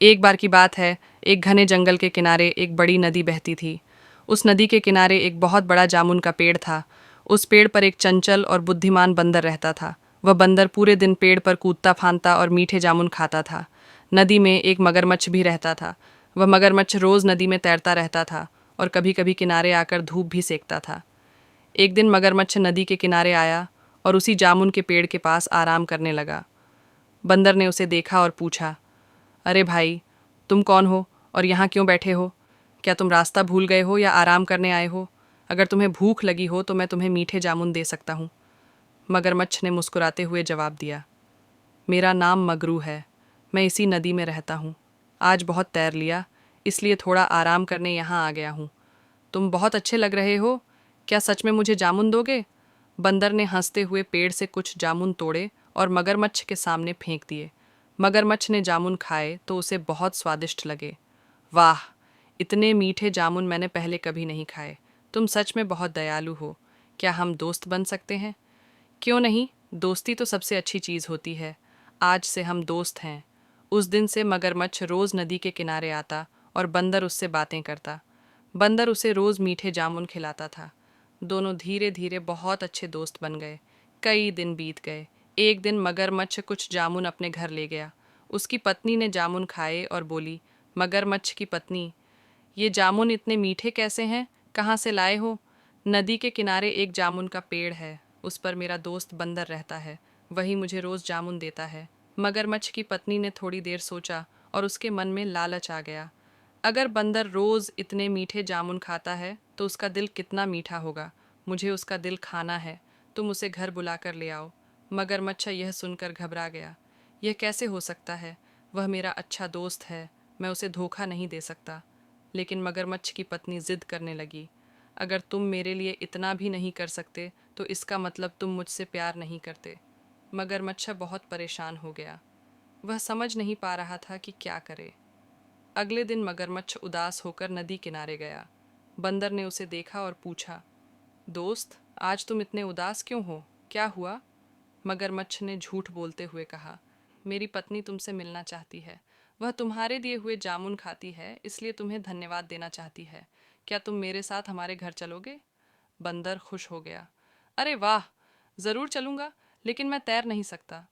एक बार की बात है, एक घने जंगल के किनारे एक बड़ी नदी बहती थी। उस नदी के किनारे एक बहुत बड़ा जामुन का पेड़ था। उस पेड़ पर एक चंचल और बुद्धिमान बंदर रहता था। वह बंदर पूरे दिन पेड़ पर कूदता फांदता और मीठे जामुन खाता था। नदी में एक मगरमच्छ भी रहता था। वह मगरमच्छ रोज नदी में तैरता रहता था और कभी कभी किनारे आकर धूप भी सेकता था। एक दिन मगरमच्छ नदी के किनारे आया और उसी जामुन के पेड़ के पास आराम करने लगा। बंदर ने उसे देखा और पूछा, अरे भाई, तुम कौन हो और यहाँ क्यों बैठे हो? क्या तुम रास्ता भूल गए हो या आराम करने आए हो? अगर तुम्हें भूख लगी हो तो मैं तुम्हें मीठे जामुन दे सकता हूँ। मगरमच्छ ने मुस्कुराते हुए जवाब दिया, मेरा नाम मगरू है। मैं इसी नदी में रहता हूँ। आज बहुत तैर लिया, इसलिए थोड़ा आराम करने यहाँ आ गया हूँ। तुम बहुत अच्छे लग रहे हो। क्या सच में मुझे जामुन दोगे? बंदर ने हंसते हुए पेड़ से कुछ जामुन तोड़े और मगरमच्छ के सामने फेंक दिए। मगरमच्छ ने जामुन खाए तो उसे बहुत स्वादिष्ट लगे। वाह, इतने मीठे जामुन मैंने पहले कभी नहीं खाए। तुम सच में बहुत दयालु हो। क्या हम दोस्त बन सकते हैं? क्यों नहीं, दोस्ती तो सबसे अच्छी चीज़ होती है। आज से हम दोस्त हैं। उस दिन से मगरमच्छ रोज़ नदी के किनारे आता और बंदर उससे बातें करता। बंदर उसे रोज़ मीठे जामुन खिलाता था। दोनों धीरे धीरे बहुत अच्छे दोस्त बन गए। कई दिन बीत गए। एक दिन मगरमच्छ कुछ जामुन अपने घर ले गया। उसकी पत्नी ने जामुन खाए और बोली, मगरमच्छ की पत्नी, ये जामुन इतने मीठे कैसे हैं? कहाँ से लाए हो? नदी के किनारे एक जामुन का पेड़ है, उस पर मेरा दोस्त बंदर रहता है। वही मुझे रोज़ जामुन देता है। मगरमच्छ की पत्नी ने थोड़ी देर सोचा और उसके मन में लालच आ गया। अगर बंदर रोज़ इतने मीठे जामुन खाता है तो उसका दिल कितना मीठा होगा। मुझे उसका दिल खाना है। तुम उसे घर बुलाकर ले आओ। मगरमच्छ यह सुनकर घबरा गया। यह कैसे हो सकता है? वह मेरा अच्छा दोस्त है। मैं उसे धोखा नहीं दे सकता। लेकिन मगरमच्छ की पत्नी जिद करने लगी, अगर तुम मेरे लिए इतना भी नहीं कर सकते तो इसका मतलब तुम मुझसे प्यार नहीं करते। मगरमच्छ बहुत परेशान हो गया। वह समझ नहीं पा रहा था कि क्या करे। अगले दिन मगरमच्छ उदास होकर नदी किनारे गया। बंदर ने उसे देखा और पूछा, दोस्त, आज तुम इतने उदास क्यों हो? क्या हुआ? मगरमच्छ ने झूठ बोलते हुए कहा, मेरी पत्नी तुमसे मिलना चाहती है। वह तुम्हारे दिए हुए जामुन खाती है, इसलिए तुम्हें धन्यवाद देना चाहती है। क्या तुम मेरे साथ हमारे घर चलोगे? बंदर खुश हो गया। अरे वाह, ज़रूर चलूँगा, लेकिन मैं तैर नहीं सकता।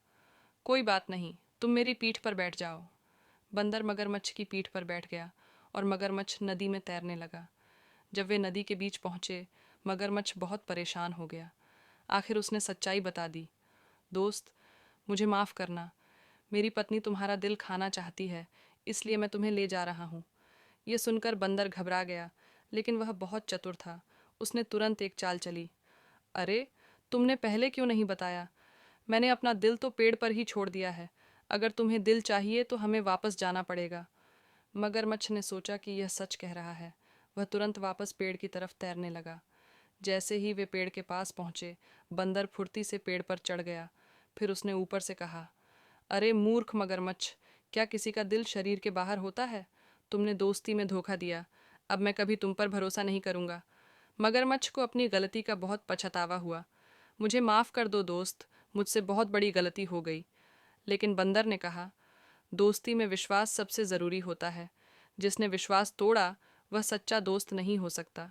कोई बात नहीं, तुम मेरी पीठ पर बैठ जाओ। बंदर मगरमच्छ की पीठ पर बैठ गया और मगरमच्छ नदी में तैरने लगा। जब वे नदी के बीच पहुंचे, मगरमच्छ बहुत परेशान हो गया। आखिर उसने सच्चाई बता दी, दोस्त, मुझे माफ़ करना। मेरी पत्नी तुम्हारा दिल खाना चाहती है, इसलिए मैं तुम्हें ले जा रहा हूँ। ये सुनकर बंदर घबरा गया, लेकिन वह बहुत चतुर था। उसने तुरंत एक चाल चली। अरे, तुमने पहले क्यों नहीं बताया? मैंने अपना दिल तो पेड़ पर ही छोड़ दिया है। अगर तुम्हें दिल चाहिए तो हमें वापस जाना पड़ेगा। मगरमच्छ ने सोचा कि यह सच कह रहा है। वह तुरंत वापस पेड़ की तरफ तैरने लगा। जैसे ही वे पेड़ के पास पहुंचे, बंदर फुर्ती से पेड़ पर चढ़ गया। फिर उसने ऊपर से कहा, अरे मूर्ख मगरमच्छ, क्या किसी का दिल शरीर के बाहर होता है? तुमने दोस्ती में धोखा दिया। अब मैं कभी तुम पर भरोसा नहीं करूंगा। मगरमच्छ को अपनी गलती का बहुत पछतावा हुआ। मुझे माफ़ कर दो दोस्त, मुझसे बहुत बड़ी गलती हो गई। लेकिन बंदर ने कहा, दोस्ती में विश्वास सबसे ज़रूरी होता है। जिसने विश्वास तोड़ा वह सच्चा दोस्त नहीं हो सकता।